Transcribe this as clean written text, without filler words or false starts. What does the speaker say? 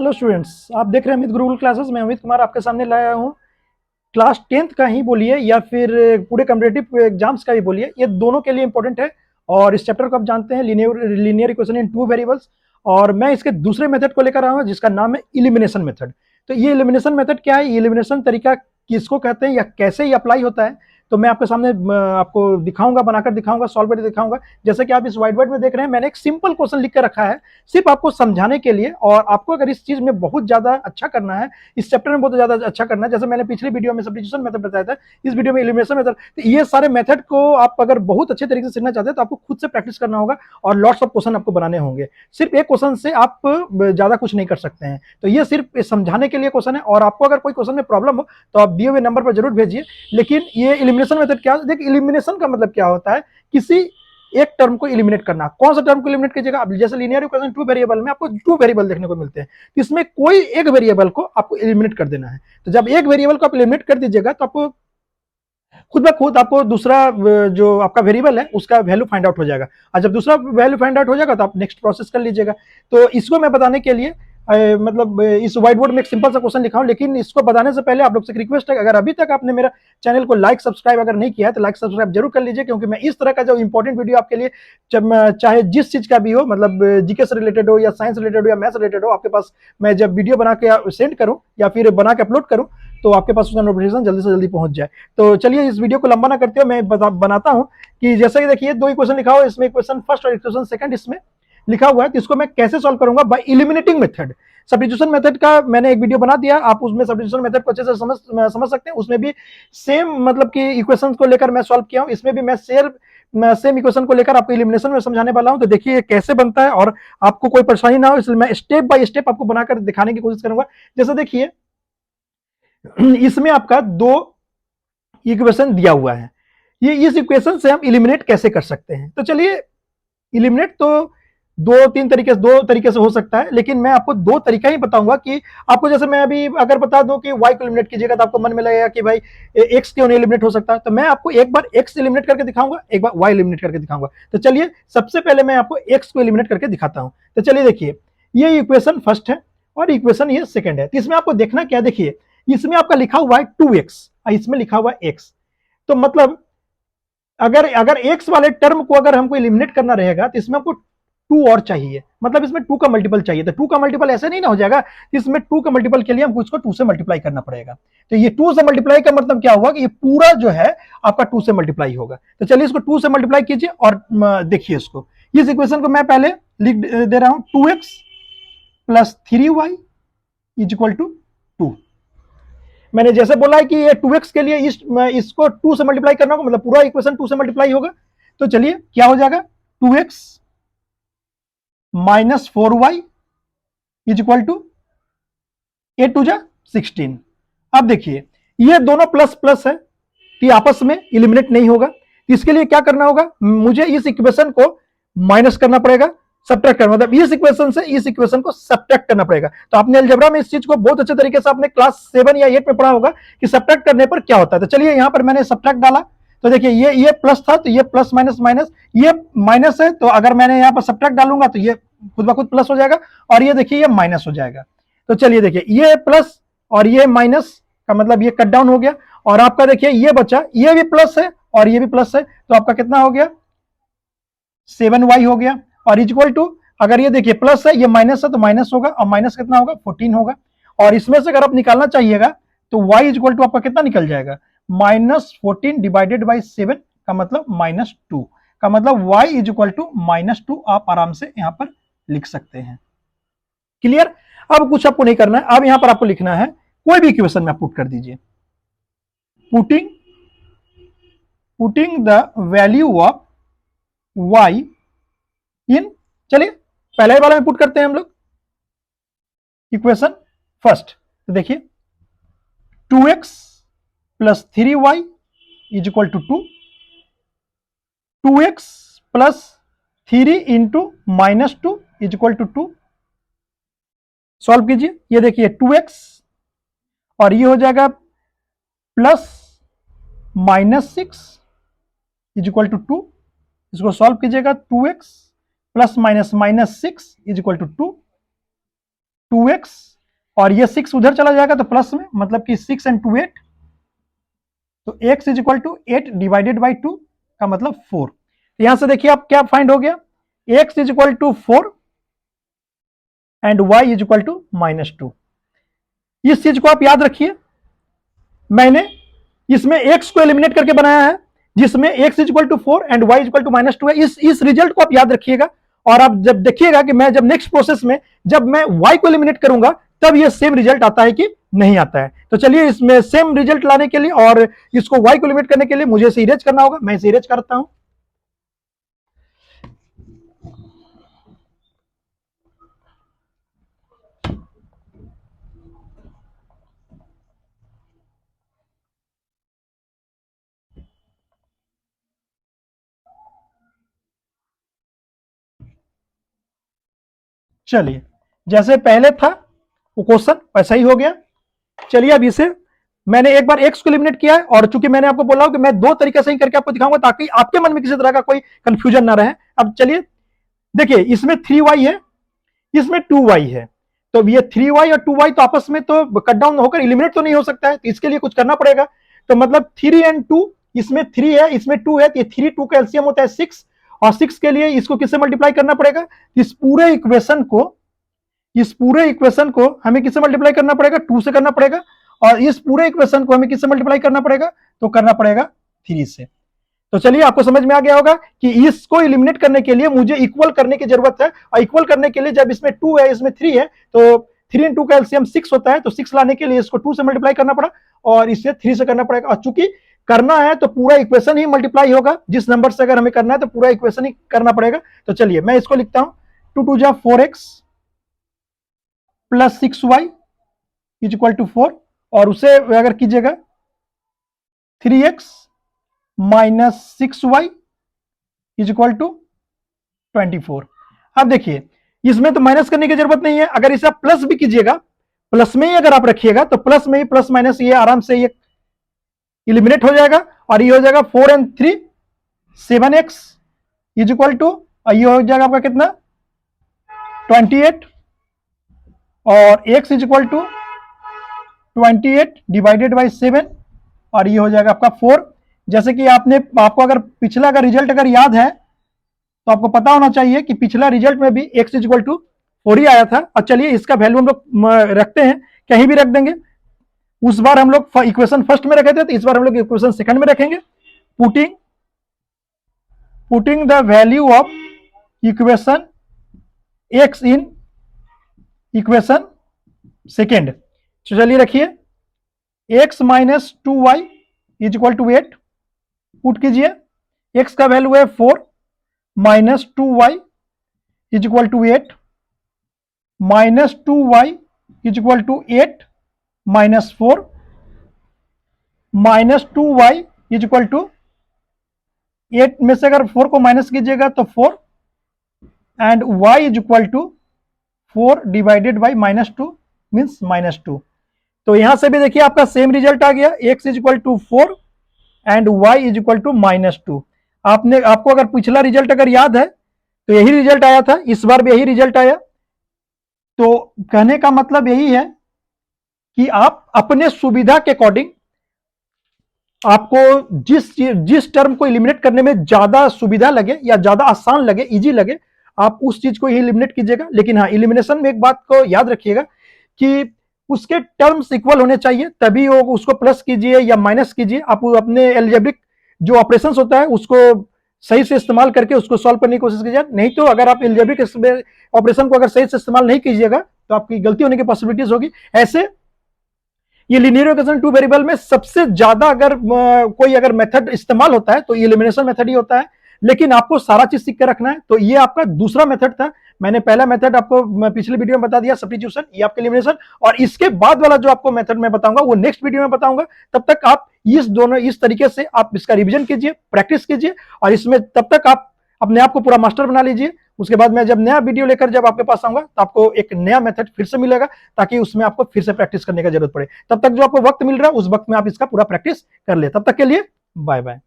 Hello students, आप देख रहे हैं अमित गुरुकुल क्लासेस। मैं अमित कुमार आपके सामने लाया हूँ क्लास 10th का ही बोलिए या फिर पूरे कम्पिटेटिव एग्जाम्स का ही बोलिए, ये दोनों के लिए इंपॉर्टेंट है। और इस चैप्टर को आप जानते हैं linear equation in two variables. और मैं इसके दूसरे मेथड को लेकर आया हूँ जिसका नाम है इलिमिनेशन मेथड। तो ये इलिमिनेशन मेथड क्या है, इलिमिनेशन तरीका किसको कहते हैं या कैसे ये अप्लाई होता है, तो मैं आपके सामने आपको दिखाऊंगा, बनाकर दिखाऊंगा, सॉल्व करके दिखाऊंगा। जैसे कि आप इस व्हाइट बोर्ड में देख रहे हैं, मैंने एक सिंपल क्वेश्चन लिख के रखा है सिर्फ आपको समझाने के लिए। और आपको अगर इस चीज में बहुत ज्यादा अच्छा करना है, इस चैप्टर में बहुत ज्यादा अच्छा करना है, जैसे मैंने पिछली वीडियो में सब्स्टिट्यूशन मेथड बताया था, इस वीडियो में एलिमिनेशन मेथड, तो ये सारे मेथड को आप अगर बहुत अच्छे तरीके से सीखना चाहते हैं तो आपको खुद से प्रैक्टिस करना होगा और लॉट्स ऑफ क्वेश्चन आपको बनाने होंगे। सिर्फ एक क्वेश्चन से आप ज्यादा कुछ नहीं कर सकते हैं। तो ये सिर्फ समझाने के लिए क्वेश्चन है। और आपको अगर कोई क्वेश्चन में प्रॉब्लम हो तो आप दिए हुए नंबर पर जरूर भेजिए। लेकिन ये एलिमिनेशन मेथड क्या है, देखिए इलिमिनेशन का मतलब क्या होता है, किसी एक टर्म को इलिमिनेट करना। कौन सा टर्म को इलिमिनेट कीजिएगा, अब जैसे लीनियर इक्वेशन टू वेरिएबल में आपको टू वेरिएबल देखने को मिलते हैं, इसमें कोई एक वेरिएबल को आपको इलिमिनेट कर देना है। तो जब एक वेरिएबल को आप इलिमिनेट कर दीजिएगा तो आपको खुद ब खुद आपको दूसरा जो आपका वेरिएबल है उसका वैल्यू फाइंड आउट हो जाएगा। और जब दूसरा वैल्यू फाइंड आउट हो जाएगा तो आप नेक्स्ट प्रोसेस कर लीजिएगा। तो इसको मैं बताने के लिए मतलब इस व्हाइट बोर्ड में एक सिंपल सा क्वेश्चन लिखा हूं। लेकिन इसको बताने से पहले आप लोग से रिक्वेस्ट है, अगर अभी तक आपने मेरा चैनल को लाइक सब्सक्राइब अगर नहीं किया है तो लाइक सब्सक्राइब जरूर कर लीजिए, क्योंकि मैं इस तरह का जो इंपॉर्टेंट वीडियो आपके लिए, जब चाहे जिस चीज का भी हो, मतलब जीके से रिलेटेड हो या साइंस रिलेटेड हो या मैथ्स रिलेटेड हो, आपके पास मैं जब वीडियो बना के सेंड करूं या फिर बना के अपलोड करूं तो आपके पास उसका नोटिफिकेशन जल्दी से जल्दी पहुंच जाए। तो चलिए इस वीडियो को लंबा ना करते हुए मैं बनाता हूं कि जैसे कि देखिए दो इक्वेशन लिखा हुआ है, इसमें इक्वेशन फर्स्ट और इक्वेशन सेकंड इसमें लिखा हुआ है। तो इसको मैं कैसे सॉल्व करूंगा, by eliminating method. Substitution method का मैंने एक वीडियो बना दिया, आप उसमें सब्स्टिट्यूशन मेथड को अच्छे से समझ सकते हैं। उसमें भी सेम मतलब कि इक्वेशंस को लेकर मैं सॉल्व किया हूं। इसमें भी मैं सेम इक्वेशन को लेकर आपको इलिमिनेशन में समझाने वाला हूं। तो देखिए ये कैसे बनता है और आपको कोई परेशानी ना हो, इसलिए मैं स्टेप बाय स्टेप आपको बनाकर दिखाने की कोशिश करूंगा। जैसे देखिए इसमें आपका दो इक्वेशन दिया हुआ है, ये इस इक्वेशन से हम इलिमिनेट कैसे कर सकते हैं। तो चलिए इलिमिनेट तो दो तरीके से हो सकता है, लेकिन मैं आपको दो तरीका ही बताऊंगा कि आपको, जैसे मैं अभी अगर बता दूं कि y को इलिमिनेट कीजिएगा तो आपको मन में लगेगा कि भाई x क्यों नहीं इलिमिनेट हो सकता। तो मैं आपको एक बार x इलिमिनेट करके दिखाऊंगा, एक बार y इलिमिनेट करके दिखाऊंगा। तो चलिए सबसे पहले मैं आपको x को इलिमिनेट करके दिखाता हूं। तो चलिए देखिए ये इक्वेशन फर्स्ट है और इक्वेशन ये सेकंड है। तो इसमें आपको देखना क्या, देखिए इसमें आपका लिखा हुआ है 2x, इसमें लिखा हुआ है x। तो मतलब अगर अगर एक्स वाले टर्म को अगर हमको इलिमिनेट करना रहेगा तो इसमें हमको टू और चाहिए, मतलब इसमें टू का मल्टीपल चाहिए। तो टू का मल्टीपल ऐसे नहीं ना हो जाएगा, इसमें टू का मल्टीपल के लिए हमको इसको टू से मल्टीप्लाई करना पड़ेगा। तो ये टू से मल्टीप्लाई का मतलब क्या हुआ कि ये पूरा जो है आपका टू से मल्टीप्लाई होगा। तो चलिए इसको टू से मल्टीप्लाई कीजिए और देखिए इसको, इस इक्वेशन को मैं पहले लिख दे रहा हूं, 2x plus 3y is equal to 2। मैंने जैसे बोला है कि ये 2x के लिए इसको 2 से मल्टीप्लाई करना होगा, मतलब पूरा इक्वेशन 2 से मल्टीप्लाई होगा। तो चलिए क्या हो जाएगा, 2x minus 4y is equal to 8 two जा 16। अब देखिए ये दोनों प्लस प्लस है कि आपस में इलिमिनेट नहीं होगा। इसके लिए क्या करना होगा, मुझे इस इक्वेशन को माइनस करना पड़ेगा, सब्ट्रैक्ट करना, मतलब इस इक्वेशन से इस इक्वेशन को सब्ट्रैक्ट करना पड़ेगा। तो आपने अलजेब्रा में इस चीज को बहुत अच्छे तरीके से आपने क्लास 7 या 8 में पढ़ा होगा कि सब्ट्रैक्ट करने पर क्या होता है। तो चलिए यहां पर मैंने सब्ट्रैक्ट डाला, तो देखिए ये प्लस था तो ये प्लस माइनस माइनस, ये माइनस है तो अगर मैंने यहां पर सब्ट्रैक्ट डालूंगा तो ये खुद ब खुद प्लस हो जाएगा और ये देखिए ये माइनस हो जाएगा। तो चलिए देखिए ये प्लस और ये माइनस का मतलब ये कट डाउन हो गया और आपका देखिए ये बचा, ये भी प्लस है और ये भी प्लस है, तो आपका कितना हो गया 7y हो गया। और इक्वल टू, अगर ये देखिए प्लस है ये माइनस है तो माइनस होगा और माइनस कितना होगा 14 होगा। और इसमें से अगर आप निकालना चाहिएगा तो y इक्वल टू आपका कितना निकल जाएगा, -14 डिवाइडेड बाई 7 का मतलब -2 का मतलब y इज इक्वल टू -2 आप आराम से यहां पर लिख सकते हैं। क्लियर। अब कुछ आपको नहीं करना है, अब यहां पर आपको लिखना है कोई भी इक्वेशन में आप पुट कर दीजिए, putting the value of y इन, चलिए पहले वाला में पुट करते हैं हम लोग इक्वेशन फर्स्ट। तो देखिए 2x plus 3y is equal to 2, 2x plus 3 into minus 2 is equal to 2। Solve कीजिए, ये देखिए 2x और ये हो जाएगा प्लस -6 इज इक्वल टू 2। इसको सॉल्व कीजिएगा, 2x plus minus -6 is equal to 2, 2x और ये 6 उधर चला जाएगा तो प्लस में, मतलब कि 6 and 2 8, तो x is equal to 8 divided by 2 का मतलब 4। तो यहां से देखिए आप क्या फाइंड हो गया, x is equal to 4 and y is equal to -2। इस चीज को आप याद रखिए, मैंने इसमें x को एलिमिनेट करके बनाया है जिसमें x is equal to 4 and y is equal to -2 है। इस रिजल्ट को आप याद रखिएगा, और आप जब देखिएगा कि मैं जब नेक्स्ट प्रोसेस में जब मैं y को एलिमिनेट करूंगा तब ये सेम रिजल्ट आता है कि नहीं आता है। तो चलिए इसमें सेम रिजल्ट लाने के लिए और इसको y को एलिमिनेट करने के लिए मुझे इसे इरेज करना होगा। मैं इसे इरेज करता हूं। चलिए जैसे पहले था वो क्वेश्चन वैसा ही हो गया। चलिए अब इसे मैंने एक बार x को एलिमिनेट किया है, और चूंकि मैंने आपको बोला कि मैं दो तरीके से ही करके आपको दिखाऊंगा ताकि आपके मन में किसी तरह का कोई कंफ्यूजन ना रहे। अब चलिए देखिए, इसमें 3y है, इसमें 2y है, तो ये 3y और 2y तो आपस में तो कट डाउन होकर एलिमिनेट तो नहीं हो सकता है, तो इसके लिए कुछ करना पड़ेगा। तो मतलब 3 and 2, इसमें 3 है इसमें 2 है, तो ये 3 2 का एलसीएम होता है 6, और 6 के लिए इसको किससे मल्टीप्लाई करना पड़ेगा, इस पूरे इक्वेशन को हमें किससे मल्टीप्लाई करना पड़ेगा, 2 से करना पड़ेगा, और इस पूरे इक्वेशन को हमें किससे मल्टीप्लाई करना पड़ेगा, तो करना पड़ेगा 3 से। तो चलिए आपको समझ में आ गया होगा कि इसको एलिमिनेट करने के लिए मुझे इक्वल करने की जरूरत है, और इक्वल करने के लिए जब इसमें 2 है इसमें 3 है, तो 3 and 2 का एलसीएम 6 होता है, तो 6 लाने के लिए इसको 2 से मल्टीप्लाई करना पड़ा और इसे 3 से करना पड़ेगा। और चूंकि करना है तो पूरा इक्वेशन ही मल्टीप्लाई होगा, जिस नंबर से अगर हमें करना है तो पूरा इक्वेशन ही करना पड़ेगा। तो चलिए मैं इसको लिखता हूं, 2 2 जा 4x plus 6y is equal to 4, और उसे अगर कीजिएगा 3x minus 6y is equal to 24। अब देखिए इसमें तो माइनस करने की जरूरत नहीं है, अगर इसे आप प्लस भी कीजिएगा, प्लस में ही अगर आप रखिएगा तो प्लस में ही प्लस माइनस ये आराम से ये इलिमिनेट हो जाएगा, और ये हो जाएगा 4 and 3 7x is equal to, ये हो जाएगा आपका कितना 28, और x is equal to 28 divided by 7, और ये हो जाएगा आपका 4। जैसे कि आपको अगर पिछला अगर रिजल्ट अगर याद है तो आपको पता होना चाहिए कि पिछला रिजल्ट में भी x इज इक्वल टू 4 ही आया था। और चलिए इसका वैल्यू हम लोग रखते हैं, कहीं भी रख देंगे। उस बार हम लोग इक्वेशन फर्स्ट में रखे थे, तो इस बार हम लोग इक्वेशन सेकंड में रखेंगे। Putting the value of equation x in equation second. तो चलिए रखिए, x minus 2y is equal to 8, put कीजिए, x का वैल्यू है 4 minus 2y is equal to 8, minus 2y is equal to 8 minus 4, minus 2y is equal to 8 में से अगर 4 को माइनस कीजिएगा तो 4, and y is equal to 4 divided by -2 means -2। तो यहां से भी देखिए आपका सेम रिजल्ट आ गया, x is equal to 4 and y is equal to -2। आपको अगर पिछला रिजल्ट अगर याद है तो यही रिजल्ट आया था, इस बार भी यही रिजल्ट आया। तो कहने का मतलब यही है कि आप अपने सुविधा के अकॉर्डिंग, आपको जिस टर्म को एलिमिनेट करने में ज्यादा सुविधा लगे या ज्यादा आसान लगे, इजी लगे, आप उस चीज को ही एलिमिनेट कीजिएगा। लेकिन हाँ, एलिमिनेशन में एक बात को याद रखिएगा कि उसके टर्म्स इक्वल होने चाहिए, तभी वो उसको प्लस कीजिए या माइनस कीजिए। आप अपने एल्जेब्रिक जो ऑपरेशंस होता है उसको सही से इस्तेमाल करके उसको सॉल्व करने की कोशिश कीजिए। नहीं तो अगर आप एल्जेब्रिक ऑपरेशन को अगर सही से इस्तेमाल नहीं कीजिएगा तो आपकी गलती होने की पॉसिबिलिटीज होगी। ऐसे ये लीनियर इक्वेशन 2 वेरिएबल में सबसे ज्यादा अगर कोई अगर मेथड इस्तेमाल होता है तो ये एलिमिनेशन मेथड ही होता है। लेकिन आपको सारा चीज सीख के रखना है। तो ये आपका दूसरा मेथड था। मैंने पहला मेथड आपको पिछले वीडियो में बता दिया, सब्स्टिट्यूशन, ये आपके एलिमिनेशन, और इसके बाद वाला जो आपको मेथड मैं बताऊंगा वो नेक्स्ट वीडियो में बताऊंगा। तब तक आप इस तरीके से आप इसका रिवीजन कीजिए, प्रैक्टिस कीजिए, और इसमें तब तक आप अपने आप को पूरा मास्टर बना लीजिए। उसके बाद मैं जब नया वीडियो लेकर जब आपके पास आऊंगा तो आपको एक नया मेथड फिर से मिलेगा, ताकि उसमें आपको फिर से प्रैक्टिस करने की जरूरत पड़े। तब तक जो आपको वक्त मिल रहा है उस वक्त में आप इसका पूरा प्रैक्टिस कर ले। तब तक के लिए बाय बाय।